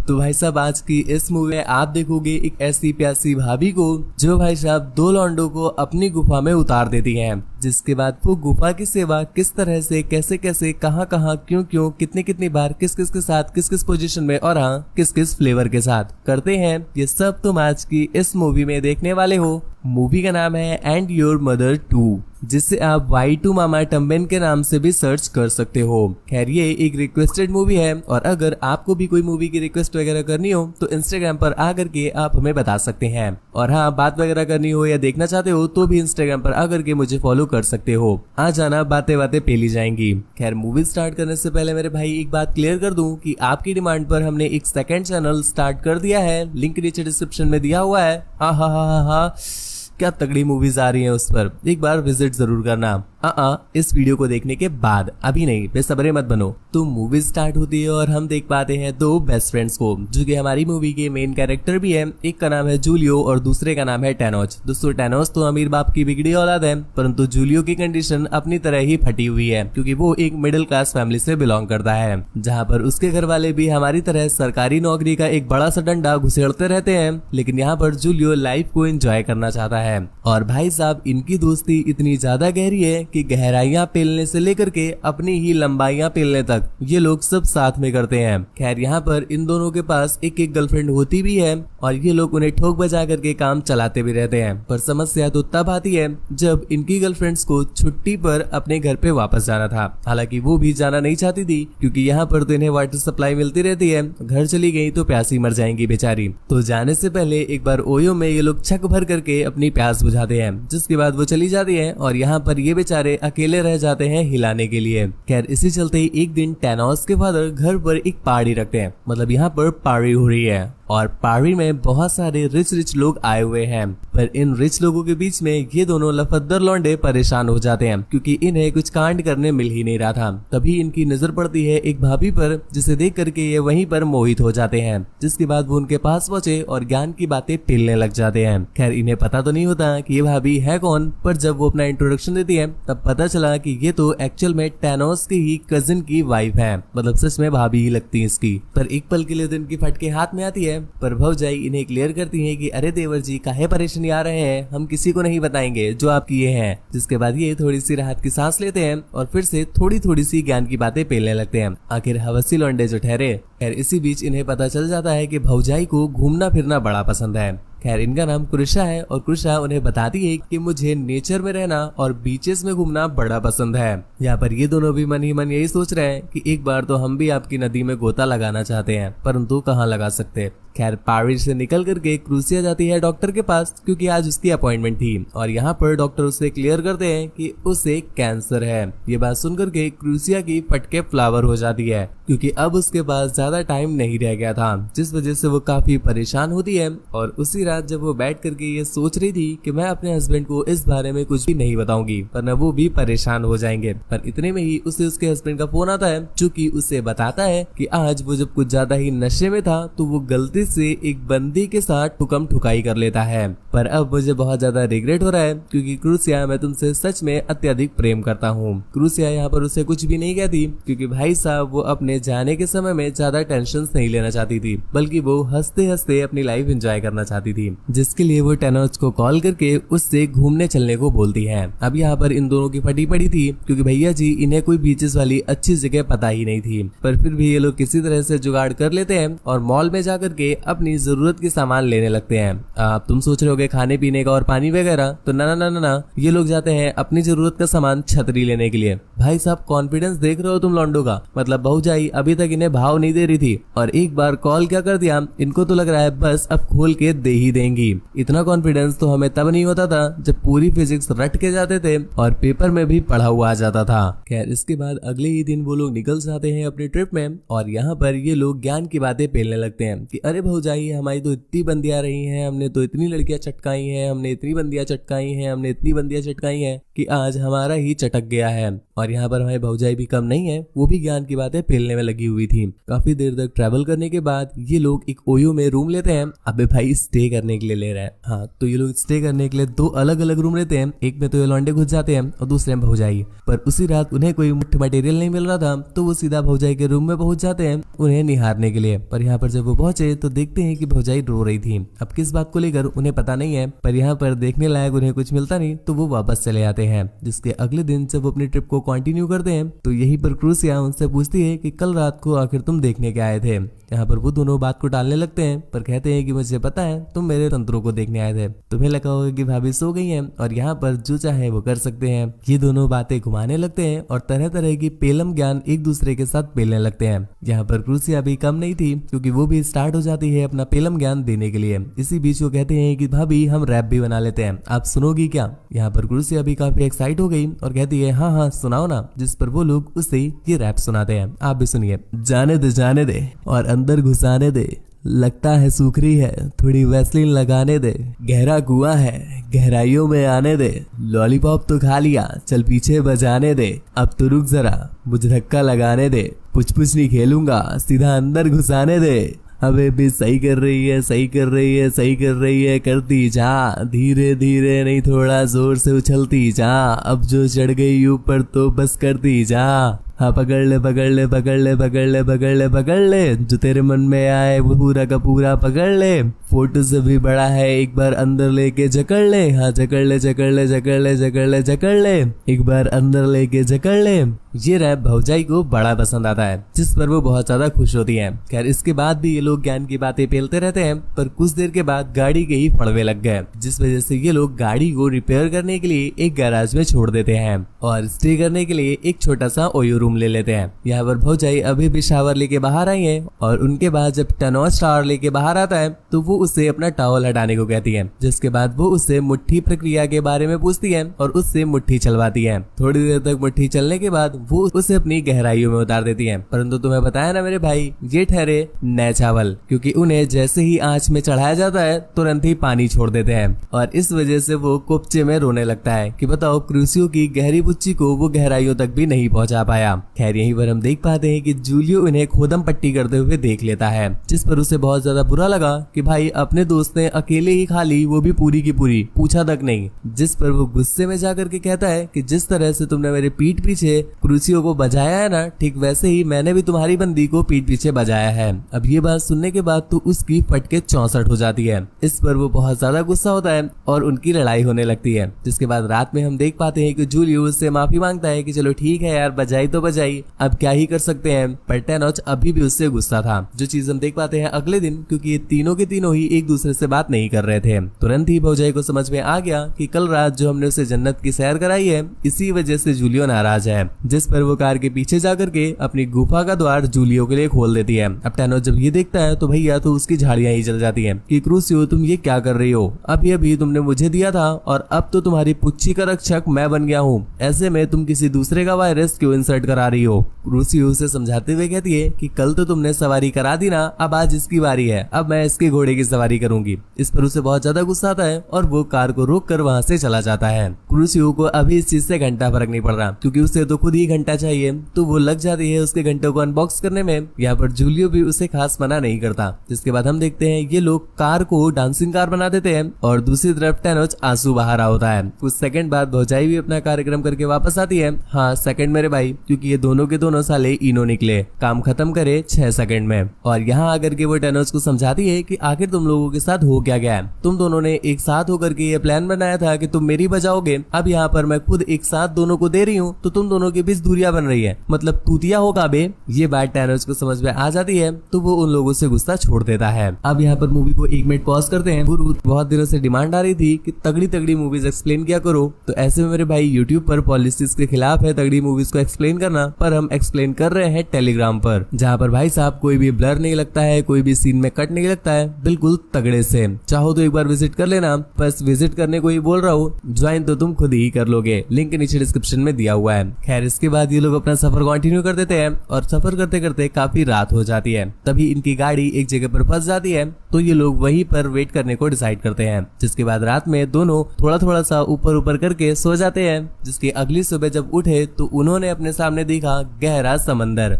तो भाई साहब आज की इस मूवी में आप देखोगे एक ऐसी प्यासी भाभी को जो भाई साहब दो लौंडों को अपनी गुफा में उतार देती हैं, जिसके बाद वो गुफा की सेवा किस तरह से कैसे कैसे कहां कहां क्यों क्यों कितनी कितनी बार किस किस के साथ किस किस पोजीशन में और हाँ किस किस फ्लेवर के साथ करते हैं, ये सब तुम आज की इस मूवी में देखने वाले हो। मूवी का नाम है एंड योर मदर 2, जिसे आप Y2 मामा टम्बेन के नाम से भी सर्च कर सकते हो। खैर ये एक रिक्वेस्टेड मूवी है और अगर आपको भी कोई मूवी की रिक्वेस्ट वगैरह करनी हो तो इंस्टाग्राम पर आकर के आप हमें बता सकते हैं, और हाँ बात वगैरह करनी हो या देखना चाहते हो तो भी इंस्टाग्राम पर आकर के मुझे फॉलो कर सकते हो। आ जाना, बातें बातें पेली जाएंगी। खैर मूवी स्टार्ट करने से पहले मेरे भाई एक बात क्लियर कर दूं कि आपकी डिमांड पर हमने एक सेकंड चैनल स्टार्ट कर दिया है, लिंक नीचे डिस्क्रिप्शन में दिया हुआ है। हा क्या तगड़ी मूवीज आ रही हैं उस पर एक बार विजिट जरूर करना। इस वीडियो को देखने के बाद, अभी नहीं, बेसब्रे मत बनो। तो मूवी स्टार्ट होती है और हम देख पाते हैं दो बेस्ट फ्रेंड्स को जो कि हमारी मूवी के मेन कैरेक्टर भी है। एक का नाम है जूलियो और दूसरे का नाम है टैनोस। दोस्तों टैनोस तो अमीर बाप की बिगड़ी औलाद है, परंतु जूलियो की कंडीशन अपनी तरह ही फटी हुई है क्योंकि वो एक मिडिल क्लास फैमिली से बिलोंग करता है, जहाँ पर उसके घर वाले भी हमारी तरह सरकारी नौकरी का एक बड़ा सा डंडा घुसेड़ते रहते हैं। लेकिन यहाँ पर जूलियो लाइफ को एंजॉय करना चाहता है। और भाई साहब इनकी दोस्ती इतनी ज्यादा गहरी है कि गहराइयां पेलने से लेकर के अपनी ही लंबाइयां पेलने तक ये लोग सब साथ में करते हैं। खैर यहाँ पर इन दोनों के पास एक एक गर्लफ्रेंड होती भी है और ये लोग उन्हें ठोक बजा करके काम चलाते भी रहते हैं। पर समस्या तो तब आती है जब इनकी गर्लफ्रेंड्स को छुट्टी पर अपने घर पे वापस जाना था। हालांकि वो भी जाना नहीं चाहती थी क्योंकि यहाँ पर तो इन्हें वाटर सप्लाई मिलती रहती है, घर चली गई तो प्यासी मर जाएंगी बेचारी। तो जाने से पहले एक बार ओयो में ये लोग छक भर करके अपनी प्यास बुझाते हैं, जिसके बाद वो चली जाती है और यहाँ पर ये बेचारे अकेले रह जाते हैं हिलाने के लिए। खैर इसी चलते ही एक दिन टैनोस के फादर घर पर एक पार्टी रखते हैं, मतलब यहाँ पर पार्टी हो रही है और पार्टी में बहुत सारे रिच लोग आए हुए हैं। पर इन रिच लोगों के बीच में ये दोनों लफद्दर लौंडे परेशान हो जाते हैं क्योंकि इन्हें कुछ कांड करने मिल ही नहीं रहा था। तभी इनकी नजर पड़ती है एक भाभी पर, जिसे देख करके ये वहीं पर मोहित हो जाते हैं, जिसके बाद वो उनके पास पहुंचे और ज्ञान की बातें पेलने लग जाते हैं। खैर इन्हें पता तो नहीं होता कि ये भाभी है कौन, पर जब वो अपना इंट्रोडक्शन देती है तब पता चला कि ये तो एक्चुअल में टैनोस की ही कजिन की वाइफ है, मतलब सच में भाभी ही लगती है इसकी। पर एक पल के लिए तो इनकी फटके हाथ में आती है, पर भौजाई इन्हें क्लियर करती है कि अरे देवर जी काहे परेशानी आ रहे हैं, हम किसी को नहीं बताएंगे जो आप किए हैं। जिसके बाद ये थोड़ी सी राहत की सांस लेते हैं और फिर से थोड़ी सी ज्ञान की बातें पेलने लगते हैं। आखिर हवसी लौंडे जो ठहरे। खैर इसी बीच इन्हें पता चल जाता है कि भौजाई को घूमना फिरना बड़ा पसंद है। खैर इनका नाम कृषा है और कृषा उन्हें बताती है कि मुझे नेचर में रहना और बीचेस में घूमना बड़ा पसंद है। यहाँ पर ये दोनों भी मन ही मन यही सोच रहे हैं कि एक बार तो हम भी आपकी नदी में गोता लगाना चाहते हैं, परंतु कहाँ लगा सकते। खैर पारिस से निकल करके क्रूसिया जाती है डॉक्टर के पास क्योंकि आज उसकी अपॉइंटमेंट थी और यहाँ पर डॉक्टर उसे क्लियर करते हैं कि उसे कैंसर है। ये बात सुनकर के क्रूसिया की फटके फ्लावर हो जाती है क्योंकि अब उसके पास ज्यादा टाइम नहीं रह गया था, जिस वजह से वो काफी परेशान होती है। और उसी रात जब वो बैठ करके ये सोच रही थी कि मैं अपने हस्बैंड को इस बारे में कुछ भी नहीं बताऊंगी वरना वो भी परेशान हो जाएंगे, पर इतने में ही उसे उसके हस्बैंड का फोन आता है जो कि उसे बताता है कि आज वो जब कुछ ज्यादा ही नशे में था तो वो गलती से एक बंदी के साथ ठुकम ठुकाई कर लेता है। पर अब मुझे बहुत ज्यादा रिग्रेट हो रहा है क्योंकि क्रूसिया मैं तुमसे सच में अत्यधिक प्रेम करता हूँ। क्रूसिया यहाँ पर उसे कुछ भी नहीं कहती क्योंकि भाई साहब वो अपने जाने के समय में ज्यादा टेंशन नहीं लेना चाहती थी, बल्कि वो हंसते हंसते अपनी लाइफ एंजॉय करना चाहती थी, जिसके लिए वो टैनोस को कॉल करके उससे घूमने चलने को बोलती है। अब यहाँ पर इन दोनों की फटी पड़ी थी क्योंकि भैया जी इन्हें कोई बीचेस वाली अच्छी जगह पता ही नहीं थी, पर फिर भी ये लोग किसी तरह से जुगाड़ कर लेते हैं और मॉल में जाकर के अपनी जरूरत के सामान लेने लगते हैं। आप तुम सोच रहे होगे खाने पीने का और पानी वगैरह, तो ना, ये लोग जाते हैं अपनी जरूरत का सामान छतरी लेने के लिए। भाई साहब कॉन्फिडेंस देख रहे हो तुम लौंडो का, मतलब भौजाई अभी तक इन्हें भाव नहीं दे रही थी और एक बार कॉल क्या कर दिया, इनको तो लग रहा है बस अब खोल के दे ही देंगी। इतना कॉन्फिडेंस तो हमें तब नहीं होता था जब पूरी फिजिक्स रट के जाते थे और पेपर में भी पढ़ा हुआ आ जाता था। खैर इसके बाद अगले ही दिन वो लोग निकल जाते हैं अपनी ट्रिप में और यहाँ पर ये लोग ज्ञान की बातें पेलने लगते हैं कि अरे भौजाई हमारी तो इतनी बंदियां रही हैं, हमने तो इतनी लड़कियां चटकाई हैं, हमने इतनी बंदियां चटकाई हैं, हमने इतनी बंदियां चटकाई हैं कि आज हमारा ही चटक गया है। और यहाँ पर हमारी भौजाई भी कम नहीं है, वो भी ज्ञान की बातें पेलने में लगी हुई थी। काफी देर तक ट्रैवल करने के बाद ये लोग एक ओयो में रूम लेते हैं। अबे भाई स्टे करने के लिए ले रहे हैं। हाँ, तो ये लोग स्टे करने के लिए 2 अलग अलग रूम लेते हैं। एक में तो ये लौंडे घुस जाते हैं और दूसरे में भौजाई। पर उसी रात उन्हें कोई मुफ्त मटेरियल नहीं मिल रहा था, तो वो सीधा भौजाई के रूम में पहुंच जाते हैं उन्हें निहारने के लिए। पर यहाँ पर जब वो पहुंचे तो देखते हैं कि भौजाई रो रही थी। अब किस बात को लेकर उन्हें पता नहीं है, पर यहाँ पर देखने लायक उन्हें कुछ मिलता नहीं, तो वो वापस चले आते हैं। जिसके अगले दिन जब वो अपनी ट्रिप को कंटिन्यू करते हैं तो यहीं पर क्रूसिया उनसे पूछती है कि कल रात को आखिर तुम देखने के आए थे। यहाँ पर वो दोनों बात को टालने लगते हैं, पर कहते हैं कि मुझे पता है तुम मेरे तंत्रों को देखने आए थे। तुम्हें लगा होगा कि भाभी सो गई हैं और यहाँ पर जो चाहे वो कर सकते हैं। ये दोनों बातें घुमाने लगते हैं और तरह तरह की पेलम ज्ञान एक दूसरे के साथ पेलने लगते हैं। यहाँ पर क्रूसिया भी कम नहीं थी, क्योंकि वो भी स्टार्ट हो जाती है अपना पेलम ज्ञान देने के लिए। इसी बीच वो कहते हैं कि भाभी हम रैप भी बना लेते हैं, आप सुनोगी क्या? यहाँ पर क्रूसिया भी काफी एक्साइट हो गई और कहती है हाँ हाँ सुनाओ ना। जिस पर वो लोग उसे ये रैप सुनाते हैं, आप भी सुनिए। जाने दे और अंदर घुसाने दे, लगता है सूखरी है थोड़ी वैसलीन लगाने दे, गहरा कुआं है गहराइयों में आने दे, लॉलीपॉप तो खा लिया चल पीछे बजाने दे, अब तो रुक जरा मुझे धक्का लगाने दे, पुछ नहीं खेलूंगा सीधा अंदर घुसाने दे। अबे भी सही कर रही है सही कर रही है सही कर रही है, करती जा धीरे धीरे नहीं थोड़ा जोर से उछलती जा, अब जो चढ़ गई ऊपर तो बस करती जा। हाँ पकड़ ले पकड़ ले पकड़ ले पकड़ ले पकड़ ले पकड़ ले, जो तेरे मन में आए वो पूरा का पूरा पकड़ ले, फोटो से भी बड़ा है एक बार अंदर लेके जकड़ ले, हाँ जकड़ ले जकड़ ले जकड़ ले जकड़ ले जकड़ ले, एक बार अंदर लेके जकड़ ले। ये रैप भौजाई को बड़ा पसंद आता है, जिस पर वो बहुत ज्यादा खुश होती है। खैर इसके बाद भी ये लोग ज्ञान की बातें पेलते रहते हैं, पर कुछ देर के बाद गाड़ी के ही फड़वे लग गए, जिस वजह से ये लोग गाड़ी को रिपेयर करने के लिए एक गैराज में छोड़ देते हैं और स्टे करने के लिए एक छोटा सा ओयो रूम ले लेते हैं। यहाँ पर भौजाई अभी भी शावर लेके बाहर आई है और उनके बाद जब टैनोस शावर लेके बाहर आता है तो वो उससे अपना टॉवल हटाने को कहती है, जिसके बाद वो उससे मुट्ठी प्रक्रिया के बारे में पूछती है और उससे मुट्ठी चलवाती है। थोड़ी देर तक मुट्ठी चलने के बाद वो उसे अपनी गहराइयों में उतार देती है। परंतु तुम्हें बताया ना मेरे भाई, ये ठहरे नए चावल, क्योंकि उन्हें जैसे ही आंच में चढ़ाया जाता है तुरंत ही पानी छोड़ देते हैं और इस वजह से वो कुपचे में रोने लगता है कि बताओ क्रूसियो की गहरी बुच्ची को वो गहराइयों तक भी नहीं पहुंचा पाया। खैर यहीं पर हम देख पाते हैं कि जूलियो उन्हें खोदम पट्टी करते हुए देख लेता है, जिस पर उसे बहुत ज्यादा बुरा लगा कि भाई अपने दोस्त ने अकेले ही खा ली, वो भी पूरी की पूरी, पूछा तक नहीं। जिस पर वो गुस्से में जाकर के कहता है कि जिस तरह से तुमने मेरे पीठ पीछे क्रूसियो को बजाया है ना, ठीक वैसे ही मैंने भी तुम्हारी बंदी को पीठ पीछे बजाया है। अब ये बात सुनने के बाद तो उसकी फटके 64 हो जाती है। इस पर वो बहुत ज्यादा गुस्सा होता है और उनकी लड़ाई होने लगती है। जिसके बाद रात में हम देख पाते हैं कि जूलियो उससे माफी मांगता है कि चलो ठीक है यार, बजाई तो बजाई, अब क्या ही कर सकते हैं। पर टैनोस अभी भी उससे गुस्सा था, जो चीज हम देख पाते हैं अगले दिन, क्योंकि ये तीनों के तीनों ही एक दूसरे से बात नहीं कर रहे थे। तुरंत ही भौजाई को समझ में आ गया कि कल रात जो हमने उसे जन्नत की सैर कराई है, इसी वजह से जूलियो नाराज है। जिस पर वो कार के पीछे जाकर के अपनी गुफा का द्वार जूलियो के लिए खोल देती है। अब टैनोस जब ये देखता है तो भैया तो उसकी झाड़ियां ही जल जाती हैं कि क्रूसियो तुम ये क्या कर रही हो, अभी तुमने मुझे दिया था और अब तो तुम्हारी पुच्छी का रक्षक मैं बन गया हूँ, ऐसे में तुम किसी दूसरे का वायरस क्यों इंसर्ट करा रही हो। क्रूसियो उसे समझाते हुए कहती है कि कल तो तुमने सवारी करा दी ना, अब आज इसकी बारी है, अब मैं इसके घोड़े की सवारी करूंगी। इस पर उसे बहुत ज्यादा गुस्सा आता है और वो कार को रोक कर वहाँ से चला जाता है। क्रूसियो को अभी इस चीज से घंटा फर्क नहीं पड़ रहा, क्योंकि उसे तो खुद ही घंटा चाहिए, तो वो लग जाती है उसके घंटों को अनबॉक्स करने में। यहाँ पर जूलियो भी उसे खास मना नहीं करता। जिसके बाद हम देखते हैं ये लोग कार को डांसिंग कार बना देते हैं और दूसरी तरफ टैनोस आंसू बहा रहा होता है। कुछ सेकंड बाद भौजाई भी अपना कार्यक्रम करके वापस आती है। हाँ सेकंड मेरे भाई, क्योंकि ये दोनों के दोनों साले इनो निकले, काम खत्म करे 6 सेकंड में। और यहाँ आकर के वो टैनोस को समझाती है कि आखिर तुम लोगों के साथ हो क्या गया है, तुम दोनों ने एक साथ होकर के ये प्लान बनाया था कि तुम मेरी बजाओगे, अब यहाँ पर मैं खुद एक साथ दोनों को दे रही हूँ, तो तुम दोनों के बीच दूरियां बन रही है, मतलब तूतिया होगा बे। ये बात टैनोस को समझ में आ जाती है, तो वो उन लोगों से गुस्सा छोड़ देता है। अब यहाँ पर मूवी को 1 मिनट पॉज करते हैं। गुरु बहुत दिनों से डिमांड आ रही थी कि तगड़ी मूवीज एक्सप्लेन किया करो, तो ऐसे में मेरे भाई यूट्यूब पर पॉलिसीज के खिलाफ है तगड़ी मूवीज को एक्सप्लेन करना। करना, पर हम एक्सप्लेन कर रहे हैं टेलीग्राम पर, जहाँ पर भाई साहब कोई भी ब्लर नहीं लगता है, कोई भी सीन में कट नहीं लगता है, बिल्कुल तगड़े से। चाहो तो एक बार विजिट कर लेना, बस विजिट करने को ही बोल रहा हूँ, ज्वाइन तो तुम खुद ही कर लोगे, लिंक नीचे डिस्क्रिप्शन में दिया हुआ है। खैर इसके बाद ये लोग अपना सफर कंटिन्यू कर देते हैं और सफर करते करते काफी रात हो जाती है। तभी इनकी गाड़ी एक जगह पर फंस जाती है, तो ये लोग वहीं पर वेट करने को डिसाइड करते हैं। जिसके बाद रात में दोनों थोड़ा थोड़ा सा ऊपर ऊपर करके सो जाते हैं। जिसकी अगली सुबह जब उठे तो उन्होंने अपने सामने देखा गहरा समंदर,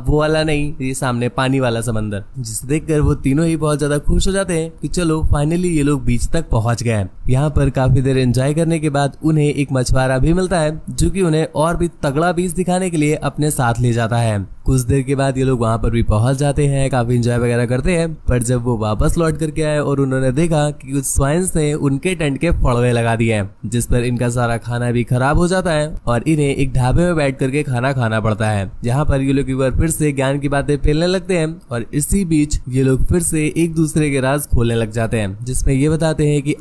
वो वाला नहीं, ये सामने पानी वाला समंदर, जिसे देखकर वो तीनों ही बहुत ज्यादा खुश हो जाते हैं कि चलो फाइनली ये लोग बीच तक पहुंच गए। यहाँ पर काफी देर एंजॉय करने के बाद उन्हें एक मछुआरा भी मिलता है, जो कि उन्हें और भी तगड़ा बीच दिखाने के लिए अपने साथ ले जाता है। कुछ देर के बाद ये लोग वहाँ पर भी पहुंच जाते हैं, काफी एंजॉय वगैरह करते हैं। पर जब वो वापस लौट करके आए और उन्होंने देखा कि कुछ स्वाइन्स ने उनके टेंट के फड़वे लगा दिए हैं, जिस पर इनका सारा खाना भी खराब हो जाता है और इन्हें एक ढाबे में बैठ करके खाना खाना पड़ता है। यहाँ पर ये लोग एक बार फिर से ज्ञान की बातें फैलने लगते हैं और इसी बीच ये लोग फिर से एक दूसरे के राज खोलने लग जाते हैं, जिसमें ये बताते हैं कि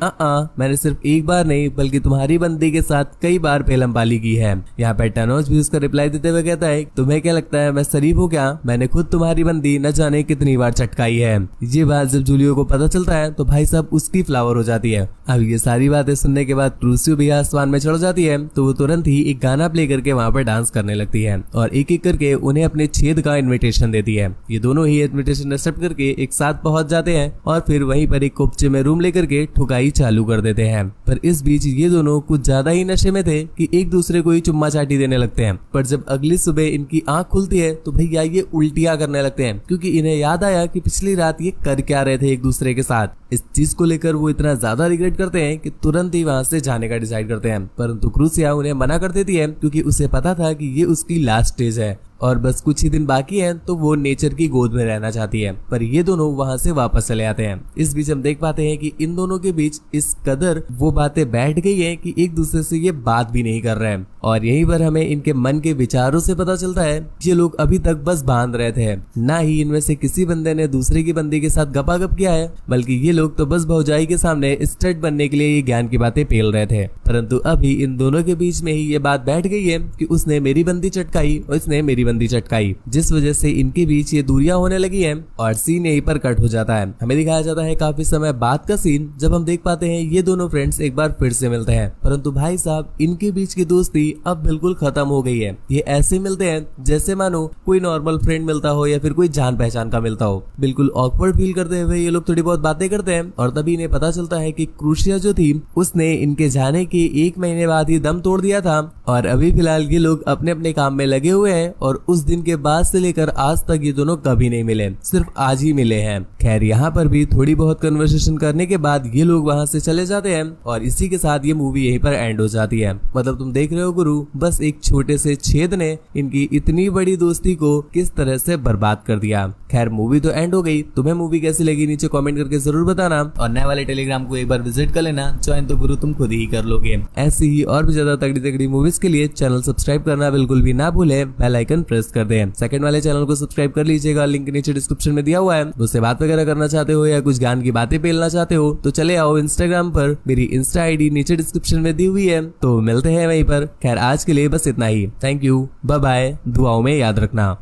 मैंने सिर्फ एक बार नहीं बल्कि तुम्हारी बंदी के साथ कई बार पेलम पाली की है। यहाँ पर टैनोस भी उसका रिप्लाई देते हुए कहता है, तुम्हें क्या लगता है मैं शरीफ हूँ क्या? मैंने खुद तुम्हारी बंदी न जाने कितनी बार चटकाई है। ये बात जब जूलियो को पता चलता है तो भाई साहब उसकी फ्लावर हो जाती है। अब ये सारी बातें सुनने के बाद क्रूसियो भी आसमान में चढ़ जाती है, तो वो तुरंत ही एक गाना प्ले करके वहाँ पर डांस करने लगती है और एक एक करके उन्हें अपने छेद का इन्विटेशन देती है। ये दोनों ही इन्विटेशन एक्सेप्ट करके एक साथ पहुंच जाते हैं और फिर वहीं पर एक कोपचे में रूम लेकर के ठुकाई चालू कर देते हैं। पर इस बीच ये दोनों कुछ ज्यादा ही नशे में थे कि एक दूसरे को ही चुम्मा चाटी देने लगते हैं। पर जब अगली सुबह इनकी आंख खुलती है तो भैया ये उल्टियां करने लगते हैं, क्योंकि इन्हें याद आया कि पिछली रात ये कर क्या रहे थे एक दूसरे के साथ। इस चीज को लेकर वो इतना ज्यादा रिग्रेट करते हैं कि तुरंत ही वहां से जाने का डिसाइड करते हैं। परंतु क्रूसिया उन्हें मना कर देती है, क्योंकि उसे पता था कि ये उसकी लास्ट स्टेज है और बस कुछ ही दिन बाकी है, तो वो नेचर की गोद में रहना चाहती है। पर ये दोनों वहां से वापस चले आते हैं। इस बीच हम देख पाते हैं कि इन दोनों के बीच इस कदर वो बातें बैठ गई है कि एक दूसरे से ये बात भी नहीं कर रहे हैं। और यहीं पर हमें इनके मन के विचारों से पता चलता है ये लोग अभी तक बस बांध रहे थे, ना ही इनमें से किसी बंदे ने दूसरे की बंदी के साथ गपागप किया है, बल्कि ये लोग तो बस भौजाई के सामने स्टड बनने के लिए ये ज्ञान की बातें पेल रहे थे। परंतु अभी इन दोनों के बीच में ही ये बात बैठ गई है कि उसने मेरी बंदी चटकाई और इसने मेरी बंदी चटकाई, जिस वजह से इनके बीच ये दूरियां होने लगी हैं और सीन यहीं पर कट हो जाता है। हमें दिखाया जाता है काफी समय बाद का सीन, जब हम देख पाते हैं ये दोनों फ्रेंड्स एक बार फिर से मिलते हैं। परंतु भाई साहब इनके बीच की दोस्ती अब बिल्कुल खत्म हो गई है। ये ऐसे मिलते हैं जैसे मानो कोई नॉर्मल फ्रेंड मिलता हो या फिर कोई जान पहचान का मिलता हो। बिल्कुल ऑकवर्ड फील करते हुए ये लोग थोड़ी बहुत बातें करते हैं और तभी इन्हें पता चलता है कि क्रूसिया जो थी उसने इनके जाने के 1 महीने बाद ही दम तोड़ दिया था और अभी फिलहाल ये लोग अपने अपने काम में लगे हुए हैं और उस दिन के बाद से लेकर आज तक ये दोनों कभी नहीं मिले, सिर्फ आज ही मिले हैं। खैर यहाँ पर भी थोड़ी बहुत कन्वर्सेशन करने के बाद ये लोग वहाँ से चले जाते हैं और इसी के साथ ये मूवी यहीं पर एंड हो जाती है। मतलब तुम देख रहे हो गुरु, बस एक छोटे से छेद ने इनकी इतनी बड़ी दोस्ती को किस तरह से बर्बाद कर दिया। खैर मूवी तो एंड हो गई, तुम्हें मूवी कैसी लगी नीचे कमेंट करके जरूर बताना और नए वाले टेलीग्राम को एक बार विजिट कर लेना, ज्वाइन तो गुरु तुम खुद ही कर लोगे। ऐसी ही और भी ज्यादा तगड़ी तगड़ी मूवीज के लिए चैनल सब्सक्राइब करना बिल्कुल भी ना भूले, बेल आइकन प्रेस कर दें। सेकंड वाले चैनल को सब्सक्राइब कर लीजिएगा, लिंक नीचे डिस्क्रिप्शन में दिया हुआ है। उससे बात वगैरह करना चाहते हो या कुछ ज्ञान की बातें पेलना चाहते हो तो चले आओ इंस्टाग्राम पर, मेरी इंस्टा आईडी नीचे डिस्क्रिप्शन में दी हुई है, तो मिलते हैं वहीं पर। खैर आज के लिए बस इतना ही, थैंक यू, बाय बाय, दुआओं में याद रखना।